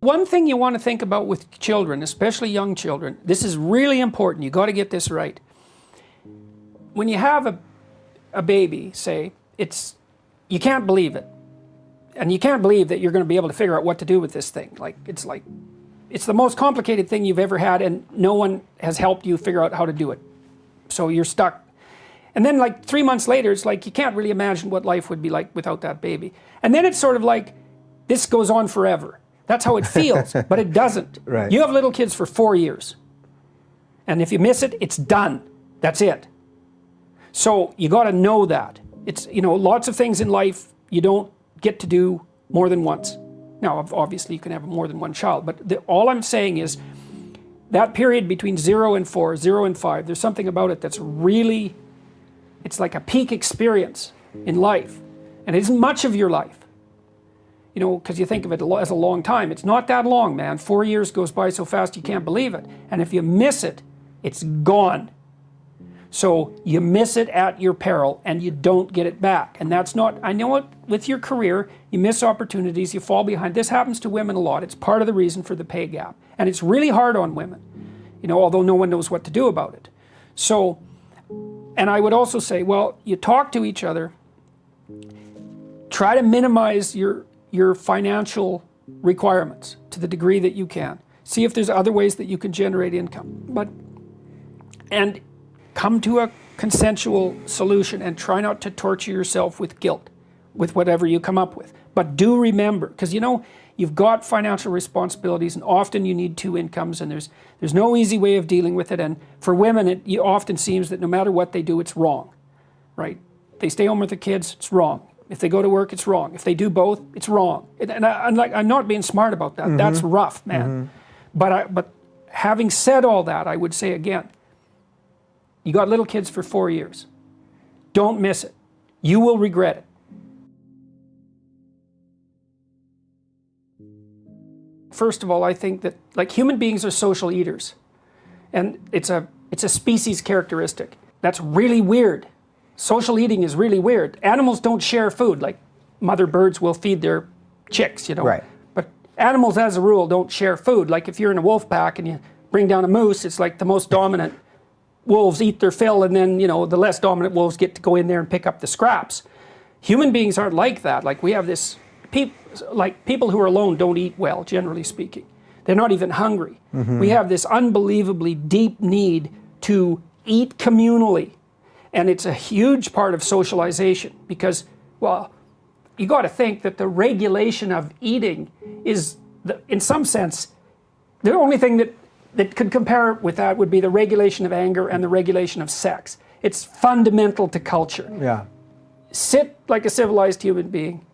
One thing you want to think about with children, especially young children, this is really important, you got to get this right. When you have a baby, say, you can't believe it. And you can't believe that you're going to be able to figure out what to do with this thing. It's the most complicated thing you've ever had, and no one has helped you figure out how to do it. So you're stuck. And then like 3 months later, it's like you can't really imagine what life would be like without that baby. And then it's sort of like, this goes on forever. That's how it feels, but it doesn't. Right. You have little kids for 4 years. And if you miss it, it's done. That's it. So you got to know that. It's, you know, lots of things in life you don't get to do more than once. Now, obviously you can have more than one child, but all I'm saying is that period between 0 and 4, 0 and 5, there's something about it that's really, it's like a peak experience in life. And it isn't much of your life. You know, because you think of it as a long time. It's not that long, man. 4 years goes by so fast you can't believe it. And if you miss it, it's gone. So you miss it at your peril and you don't get it back. And that's not, I know it, with your career, you miss opportunities, you fall behind. This happens to women a lot. It's part of the reason for the pay gap. And it's really hard on women, you know, although no one knows what to do about it. So, and I would also say, well, you talk to each other, try to minimize your financial requirements to the degree that you can. See if there's other ways that you can generate income. And come to a consensual solution and try not to torture yourself with guilt, with whatever you come up with. But do remember, because you know, you've got financial responsibilities and often you need 2 incomes and there's no easy way of dealing with it. And for women, it often seems that no matter what they do, it's wrong, right? They stay home with the kids, it's wrong. If they go to work, it's wrong. If they do both, it's wrong. And I'm not being smart about that. That's rough, man. But having said all that, I would say again, you got little kids for 4 years. Don't miss it. You will regret it. First of all, I think that like human beings are social eaters. And it's a species characteristic. That's really weird. Social eating is really weird. Animals don't share food. Like mother birds will feed their chicks, you know. Right. But animals as a rule don't share food. Like if you're in a wolf pack and you bring down a moose, it's like the most dominant wolves eat their fill and then, you know, the less dominant wolves get to go in there and pick up the scraps. Human beings aren't like that. Like we have this, people who are alone don't eat well, generally speaking. They're not even hungry. We have this unbelievably deep need to eat communally. And it's a huge part of socialization because, well, you got to think that the regulation of eating is, in some sense, the only thing that could compare with that would be the regulation of anger and the regulation of sex. It's fundamental to culture. Yeah. Sit like a civilized human being,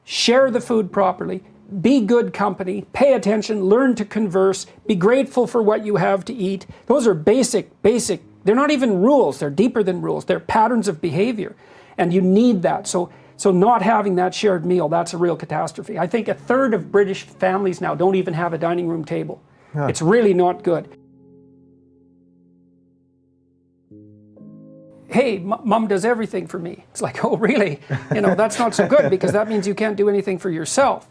share the food properly, be good company, pay attention, learn to converse, be grateful for what you have to eat. Those are basic, they're not even rules, they're deeper than rules, they're patterns of behavior. And you need that. So not having that shared meal, that's a real catastrophe. I think 1/3 of British families now don't even have a dining room table. Huh. It's really not good. Hey, mom does everything for me. It's like, oh really? You know, that's not so good because that means you can't do anything for yourself.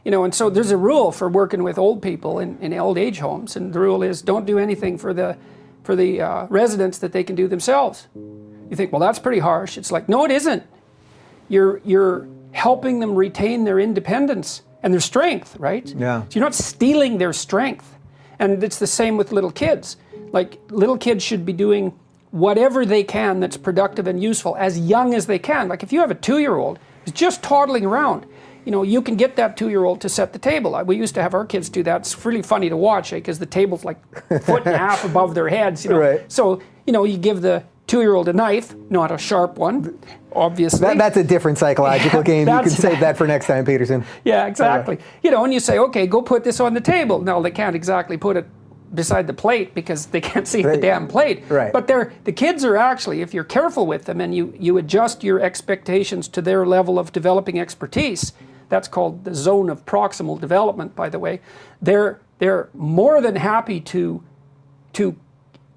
You know, and so there's a rule for working with old people in old age homes, and the rule is don't do anything for the residents that they can do themselves. You think, well, that's pretty harsh. It's like, no, it isn't. You're helping them retain their independence and their strength, right? Yeah. So you're not stealing their strength. And it's the same with little kids. Like little kids should be doing whatever they can that's productive and useful as young as they can. Like if you have a 2-year-old who's just toddling around, you know, you can get that 2-year-old to set the table. We used to have our kids do that. It's really funny to watch because the table's like a foot and a half above their heads, you know. Right. So, you know, you give the 2-year-old a knife, not a sharp one, obviously. That's a different psychological game. You can save that for next time, Peterson. Yeah, exactly. You know, and you say, okay, go put this on the table. No, they can't exactly put it beside the plate because they can't see the damn plate. Right. But the kids are actually, if you're careful with them and you adjust your expectations to their level of developing expertise, that's called the zone of proximal development, by the way, they're more than happy to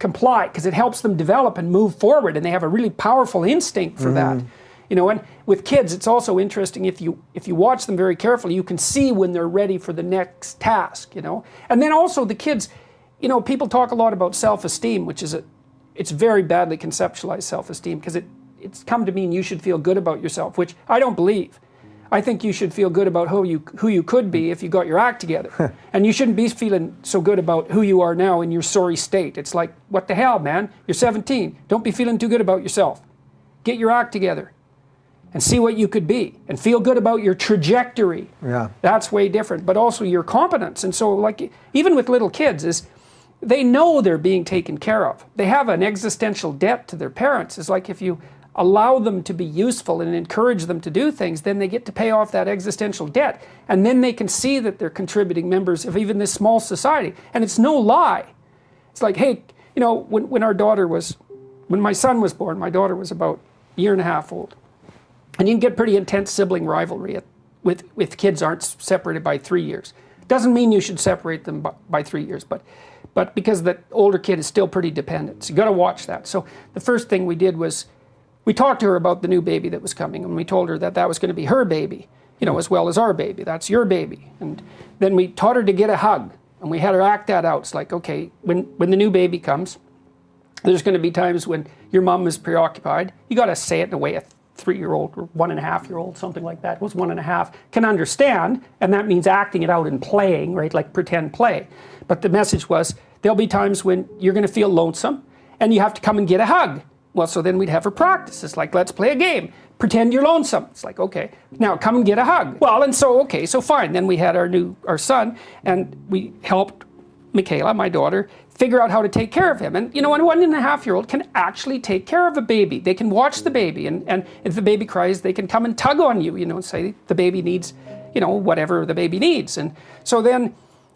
comply because it helps them develop and move forward, and they have a really powerful instinct for that. You know, and with kids, it's also interesting if you watch them very carefully, you can see when they're ready for the next task, you know. And then also the kids, you know, people talk a lot about self-esteem, which is it's very badly conceptualized self-esteem, because it's come to mean you should feel good about yourself, which I don't believe. I think you should feel good about who you could be if you got your act together. And you shouldn't be feeling so good about who you are now in your sorry state. It's like, what the hell, man? You're 17. Don't be feeling too good about yourself. Get your act together and see what you could be and feel good about your trajectory. Yeah. That's way different, but also your competence. And so, like, even with little kids, is they know they're being taken care of. They have an existential debt to their parents. It's like if you allow them to be useful and encourage them to do things, then they get to pay off that existential debt. And then they can see that they're contributing members of even this small society. And it's no lie. It's like, hey, you know, when my son was born, my daughter was about a year and a half old. And you can get pretty intense sibling rivalry with kids aren't separated by 3 years. Doesn't mean you should separate them by 3 years, but because the older kid is still pretty dependent. So you got to watch that. So the first thing we did was we talked to her about the new baby that was coming, and we told her that that was going to be her baby, you know, as well as our baby. That's your baby. And then we taught her to get a hug, and we had her act that out. It's like, okay, when the new baby comes, there's going to be times when your mom is preoccupied. You got to say it in a way a 3-year-old or 1.5-year-old, something like that, was 1.5, can understand, and that means acting it out and playing, right, like pretend play. But the message was, there'll be times when you're going to feel lonesome, and you have to come and get a hug. Well, so then we'd have her practice. It's like, let's play a game. Pretend you're lonesome. It's like, okay, now come and get a hug. Well, and so, okay, so fine. Then we had our son, and we helped Michaela, my daughter, figure out how to take care of him. And, you know, a 1.5-year-old can actually take care of a baby. They can watch the baby, and if the baby cries, they can come and tug on you, you know, and say the baby needs, you know, whatever the baby needs. And so then,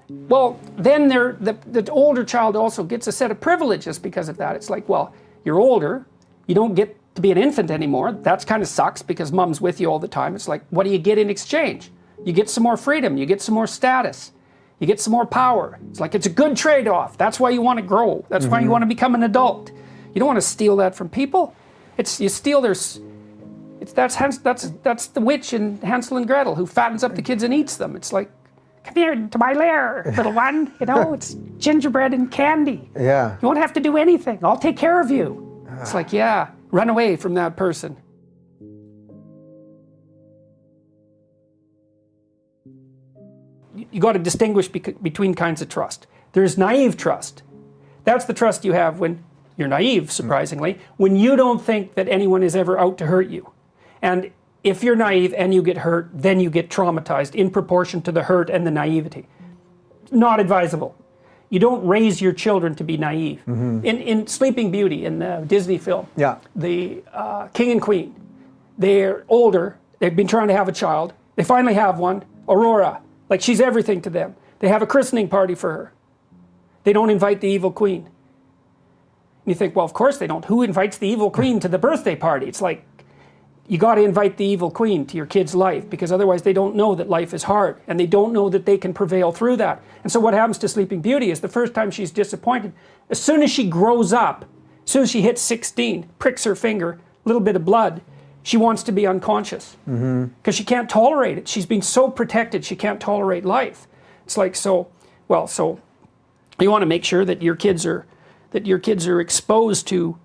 well, then the older child also gets a set of privileges because of that. It's like, well, you're older, you don't get to be an infant anymore. That kind of sucks because mom's with you all the time. It's like, what do you get in exchange? You get some more freedom, you get some more status, you get some more power. It's like, it's a good trade-off. That's why you want to grow. That's why you want to become an adult. You don't want to steal that from people. You steal that's the witch in Hansel and Gretel who fattens up the kids and eats them. It's like, come here to my lair, little one. You know, it's gingerbread and candy. Yeah. You won't have to do anything. I'll take care of you. It's like, yeah, run away from that person. You got to distinguish between kinds of trust. There's naive trust. That's the trust you have when you're naive, surprisingly, when you don't think that anyone is ever out to hurt you. And if you're naive and you get hurt, then you get traumatized in proportion to the hurt and the naivety. Not advisable. You don't raise your children to be naive. In Sleeping Beauty, in the Disney film, the king and queen, they're older, they've been trying to have a child, they finally have one, Aurora, like she's everything to them. They have a christening party for her. They don't invite the evil queen. And you think, well, of course they don't. Who invites the evil queen to the birthday party? It's like, you got to invite the evil queen to your kid's life, because otherwise they don't know that life is hard, and they don't know that they can prevail through that. And so what happens to Sleeping Beauty is the first time she's disappointed, as soon as she grows up, as soon as she hits 16, pricks her finger, a little bit of blood, she wants to be unconscious because she can't tolerate it. She's been so protected, she can't tolerate life. It's like, so you want to make sure that your kids are exposed to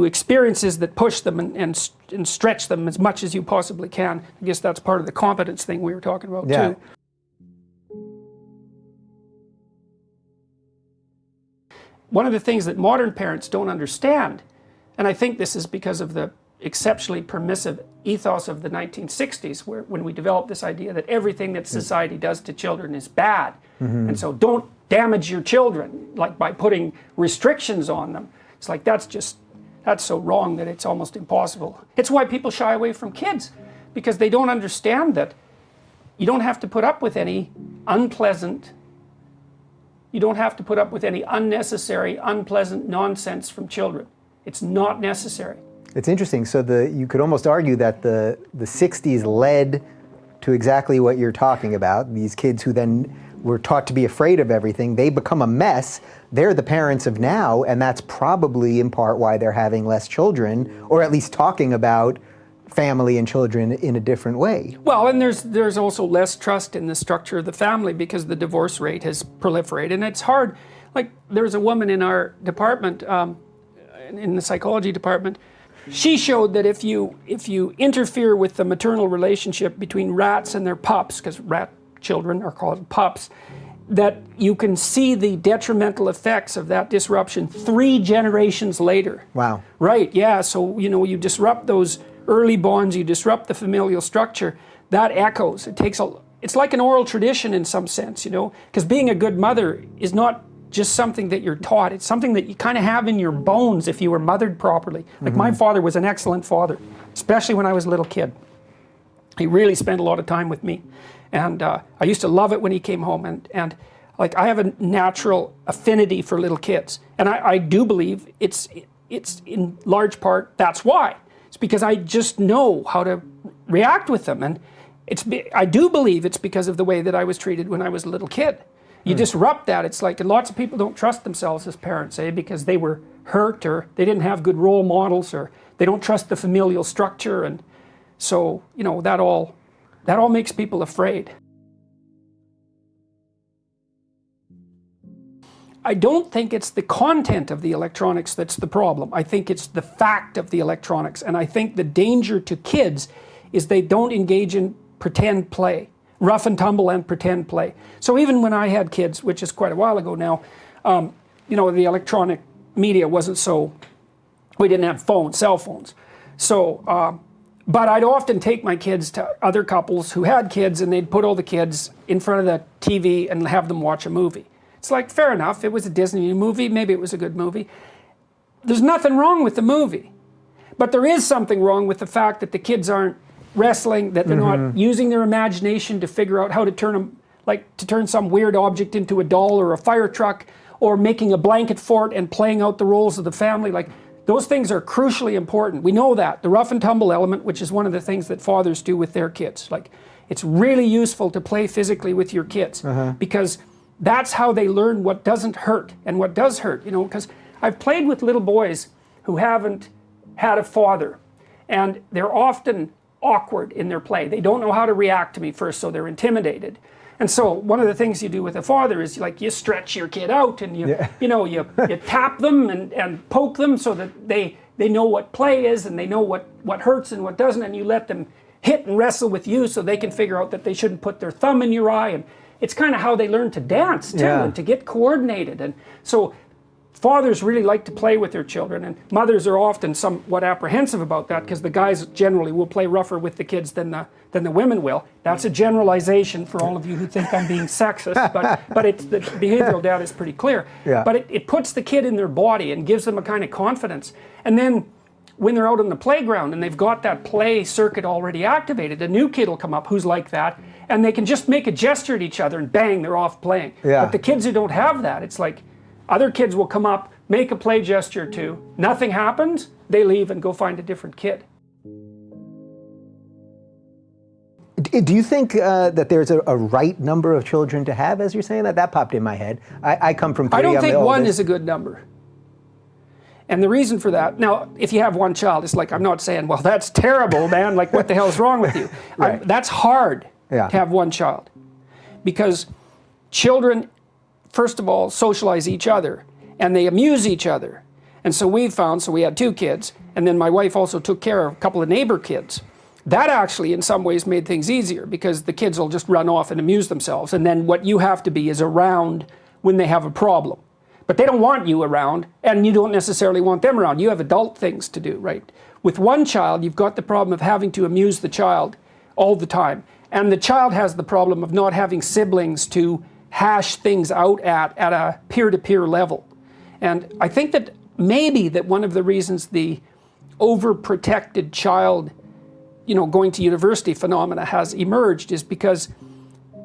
experiences that push them and stretch them as much as you possibly can. I guess that's part of the competence thing we were talking about too. One of the things that modern parents don't understand, and I think this is because of the exceptionally permissive ethos of the 1960s, when we developed this idea that everything that society does to children is bad. And so don't damage your children, like by putting restrictions on them. It's like, that's so wrong that it's almost impossible. It's why people shy away from kids, because they don't understand that you don't have to put up with any unnecessary, unpleasant nonsense from children. It's not necessary. It's interesting. So you could almost argue that the 60s led to exactly what you're talking about. These kids who then were taught to be afraid of everything, they become a mess. They're the parents of now, and that's probably in part why they're having less children, or at least talking about family and children in a different way. Well, and there's also less trust in the structure of the family because the divorce rate has proliferated, and it's hard. Like, there's a woman in our department, in the psychology department. She showed that if you interfere with the maternal relationship between rats and their pups, because rat children are called pups, that you can see the detrimental effects of that disruption 3 generations later. Wow. Right, yeah, so you disrupt those early bonds, you disrupt the familial structure, that echoes. It's like an oral tradition in some sense, because being a good mother is not just something that you're taught, it's something that you kind of have in your bones if you were mothered properly. Like, my father was an excellent father, especially when I was a little kid. He really spent a lot of time with me. And I used to love it when he came home. And like, I have a natural affinity for little kids. And I do believe it's in large part, that's why. It's because I just know how to react with them. And I do believe it's because of the way that I was treated when I was a little kid. You disrupt that. It's like, and lots of people don't trust themselves as parents, because they were hurt, or they didn't have good role models, or they don't trust the familial structure. And so, that all makes people afraid. I don't think it's the content of the electronics that's the problem. I think it's the fact of the electronics. And I think the danger to kids is they don't engage in pretend play, rough and tumble and pretend play. So even when I had kids, which is quite a while ago now, the electronic media wasn't so, we didn't have cell phones. So, but I'd often take my kids to other couples who had kids, and they'd put all the kids in front of the TV and have them watch a movie. It's like, fair enough, it was a Disney movie, maybe it was a good movie. There's nothing wrong with the movie. But there is something wrong with the fact that the kids aren't wrestling, that they're not using their imagination to figure out how to turn some weird object into a doll or a fire truck, or making a blanket fort and playing out the roles of the family. Like, those things are crucially important. We know that. The rough and tumble element, which is one of the things that fathers do with their kids. Like, it's really useful to play physically with your kids, because that's how they learn what doesn't hurt and what does hurt, because I've played with little boys who haven't had a father, and they're often awkward in their play. They don't know how to react to me first, so they're intimidated. And so one of the things you do with a father is, like, you stretch your kid out, and you tap them and poke them so that they know what play is, and they know what hurts and what doesn't, and you let them hit and wrestle with you so they can figure out that they shouldn't put their thumb in your eye. And it's kind of how they learn to dance too, and to get coordinated. And so fathers really like to play with their children, and mothers are often somewhat apprehensive about that, because the guys generally will play rougher with the kids than the women will. That's a generalization for all of you who think I'm being sexist, but the behavioral data is pretty clear. Yeah. But it puts the kid in their body and gives them a kind of confidence. And then when they're out on the playground and they've got that play circuit already activated, a new kid will come up who's like that, and they can just make a gesture at each other and bang, they're off playing. Yeah. But the kids who don't have that, it's like, other kids will come up, make a play gesture or two, nothing happens, they leave and go find a different kid. Do you think that there's a right number of children to have, as you're saying that? That popped in my head. I come from 3. I don't I'm think the one oldest. is a good number. And the reason for that, now, if you have one child, it's like, I'm not saying, well, that's terrible, man, like, what the hell's wrong with you? Right. That's hard to have one child. Because children, first of all, socialize each other, and they amuse each other. And so we had 2 kids, and then my wife also took care of a couple of neighbor kids. That actually, in some ways, made things easier, because the kids will just run off and amuse themselves, and then what you have to be is around when they have a problem. But they don't want you around, and you don't necessarily want them around. You have adult things to do, right? With one child, you've got the problem of having to amuse the child all the time. And the child has the problem of not having siblings to hash things out at a peer-to-peer level. And I think that maybe that one of the reasons the overprotected child, going to university phenomena has emerged is because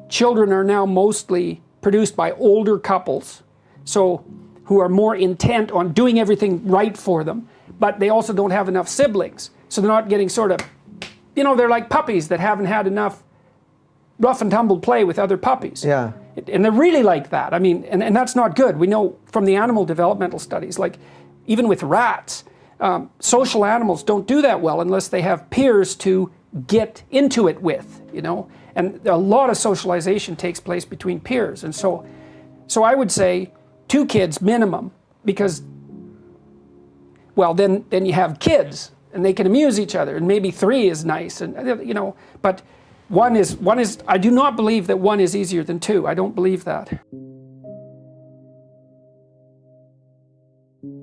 children are now mostly produced by older couples, so who are more intent on doing everything right for them, but they also don't have enough siblings. So they're not getting sort of, they're like puppies that haven't had enough rough and tumble play with other puppies. Yeah. And they're really like that. I mean, and that's not good. We know from the animal developmental studies, like even with rats, social animals don't do that well unless they have peers to get into it with, you know. And a lot of socialization takes place between peers. And so I would say 2 kids minimum, because, well, then you have kids and they can amuse each other, and maybe 3 is nice, and you know, but one is, I do not believe that 1 is easier than 2. I don't believe that.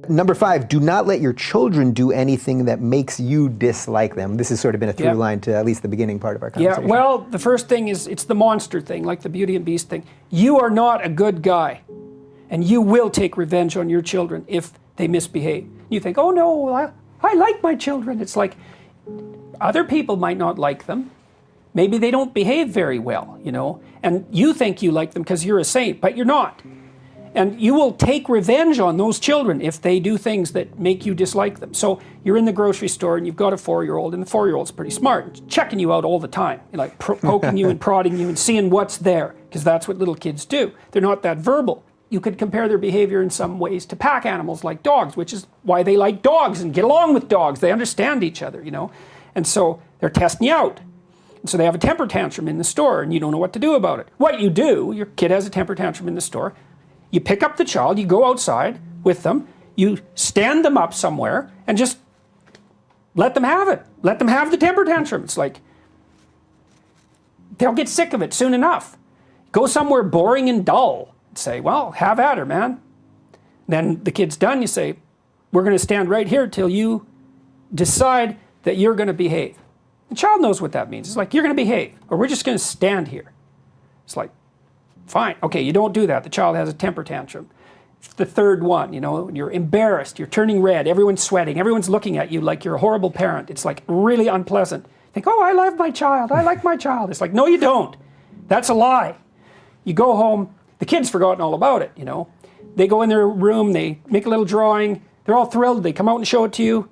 Number 5, do not let your children do anything that makes you dislike them. This has sort of been a through line to at least the beginning part of our conversation. Yeah, well, the first thing is, it's the monster thing, like the Beauty and Beast thing. You are not a good guy, and you will take revenge on your children if they misbehave. You think, oh no, I like my children. It's like, other people might not like them. Maybe they don't behave very well, you know, and you think you like them because you're a saint, but you're not. And you will take revenge on those children if they do things that make you dislike them. So you're in the grocery store and you've got a 4-year-old, and the 4-year-old's pretty smart, checking you out all the time, like poking you and prodding you and seeing what's there, because that's what little kids do. They're not that verbal. You could compare their behavior in some ways to pack animals like dogs, which is why they like dogs and get along with dogs. They understand each other, you know. And so they're testing you out. And so they have a temper tantrum in the store and you don't know what to do about it. What you do, your kid has a temper tantrum in the store, you pick up the child, you go outside with them, you stand them up somewhere and just let them have it. Let them have the temper tantrum. It's like, they'll get sick of it soon enough. Go somewhere boring and dull. Say, well, have at her, man. Then the kid's done, you say, we're going to stand right here till you decide that you're going to behave. The child knows what that means. It's like, you're going to behave, or we're just going to stand here. It's like, fine. Okay, you don't do that. The child has a temper tantrum. The 3rd one, you know, you're embarrassed, you're turning red, everyone's sweating, everyone's looking at you like you're a horrible parent. It's like really unpleasant. You think, oh, I love my child, I like my child. It's like, no, you don't. That's a lie. You go home, the kid's forgotten all about it, you know. They go in their room, they make a little drawing, they're all thrilled, they come out and show it to you,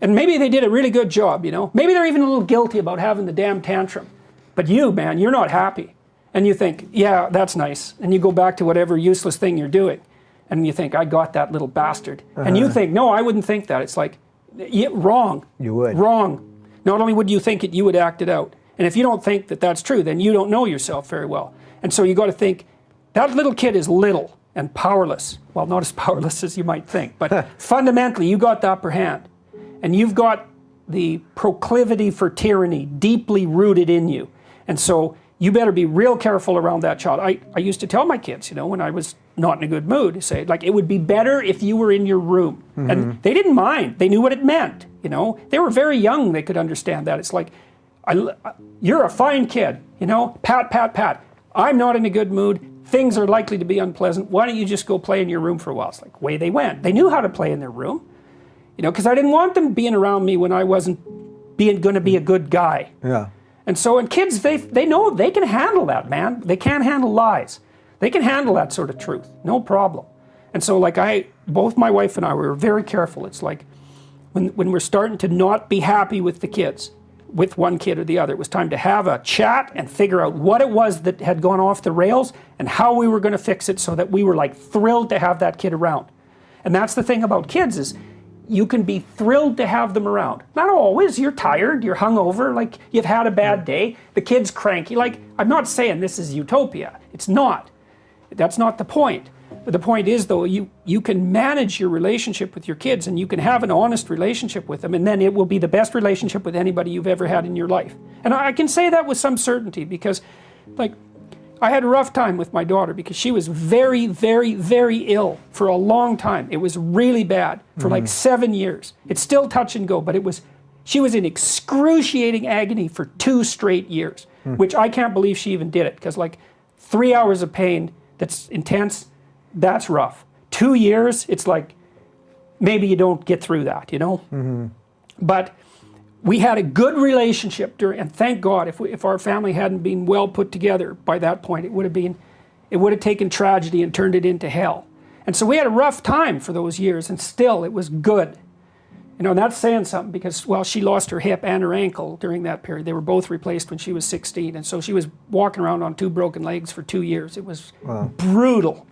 and maybe they did a really good job, you know. Maybe they're even a little guilty about having the damn tantrum. But you, man, you're not happy. And you think, yeah, that's nice. And you go back to whatever useless thing you're doing. And you think, I got that little bastard. And you think, no, I wouldn't think that. It's like, yeah, wrong. You would. Wrong. Not only would you think it, you would act it out. And if you don't think that that's true, then you don't know yourself very well. And so you got to think, that little kid is little and powerless. Well, not as powerless as you might think, but fundamentally, you got the upper hand. And you've got the proclivity for tyranny deeply rooted in you. And so you better be real careful around that child. I used to tell my kids, you know, when I was not in a good mood, say, like, it would be better if you were in your room. And they didn't mind. They knew what it meant, you know. They were very young. They could understand that. It's like, you're a fine kid, you know, pat, pat, pat. I'm not in a good mood. Things are likely to be unpleasant. Why don't you just go play in your room for a while? It's like, away they went. They knew how to play in their room, you know, because I didn't want them being around me when I wasn't going to be a good guy. Yeah. And so, and kids, they know they can handle that, man. They can't handle lies. They can handle that sort of truth, no problem. And so, like, both my wife and I were very careful. It's like, when we're starting to not be happy with the kids, with one kid or the other, it was time to have a chat and figure out what it was that had gone off the rails and how we were going to fix it so that we were, like, thrilled to have that kid around. And that's the thing about kids is, you can be thrilled to have them around. Not always. You're tired, you're hungover, like you've had a bad day, the kid's cranky. Like, I'm not saying this is utopia. It's not. That's not the point. But the point is, though, you can manage your relationship with your kids and you can have an honest relationship with them, and then it will be the best relationship with anybody you've ever had in your life. And I can say that with some certainty because, like, I had a rough time with my daughter because she was very, very, very ill for a long time. It was really bad for like 7 years. It's still touch and go, but she was in excruciating agony for 2 straight years, which I can't believe she even did it because, like, 3 hours of pain that's intense, that's rough. 2 years, it's like, maybe you don't get through that, you know? But we had a good relationship and thank God, if our family hadn't been well put together by that point, it would have taken tragedy and turned it into hell. And so we had a rough time for those years, and still it was good. You know, and that's saying something because, well, she lost her hip and her ankle during that period. They were both replaced when she was 16, and so she was walking around on 2 broken legs for 2 years. It was brutal.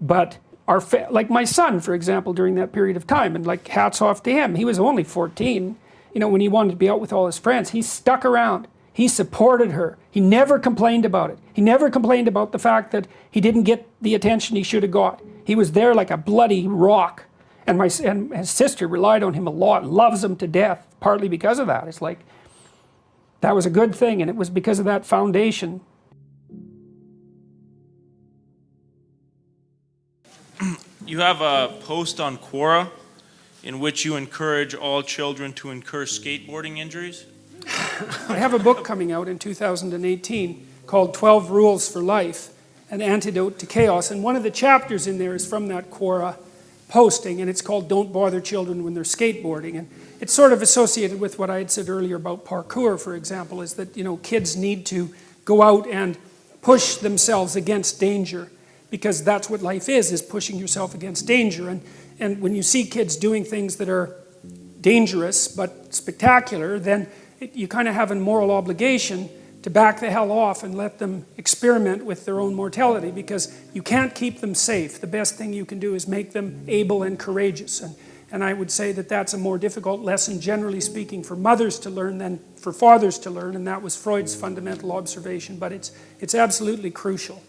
But like my son, for example, during that period of time, and like hats off to him. He was only 14, you know, when he wanted to be out with all his friends. He stuck around. He supported her. He never complained about it. He never complained about the fact that he didn't get the attention he should have got. He was there like a bloody rock. And his sister relied on him a lot, loves him to death, partly because of that. It's like, that was a good thing, and it was because of that foundation. You have a post on Quora in which you encourage all children to incur skateboarding injuries. I have a book coming out in 2018 called 12 Rules for Life, An Antidote to Chaos. And one of the chapters in there is from that Quora posting, and it's called Don't Bother Children When They're Skateboarding. And it's sort of associated with what I had said earlier about parkour, for example, is that, you know, kids need to go out and push themselves against danger, because that's what life is pushing yourself against danger. And when you see kids doing things that are dangerous but spectacular, then you kind of have a moral obligation to back the hell off and let them experiment with their own mortality, because you can't keep them safe. The best thing you can do is make them able and courageous. And I would say that that's a more difficult lesson, generally speaking, for mothers to learn than for fathers to learn, and that was Freud's fundamental observation, but it's absolutely crucial.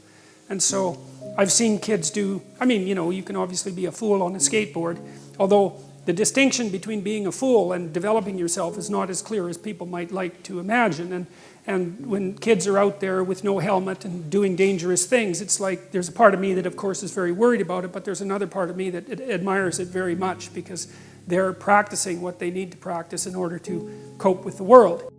And so I've seen kids do, I mean, you know, you can obviously be a fool on a skateboard, although the distinction between being a fool and developing yourself is not as clear as people might like to imagine. And when kids are out there with no helmet and doing dangerous things, it's like, there's a part of me that of course is very worried about it, but there's another part of me that admires it very much, because they're practicing what they need to practice in order to cope with the world.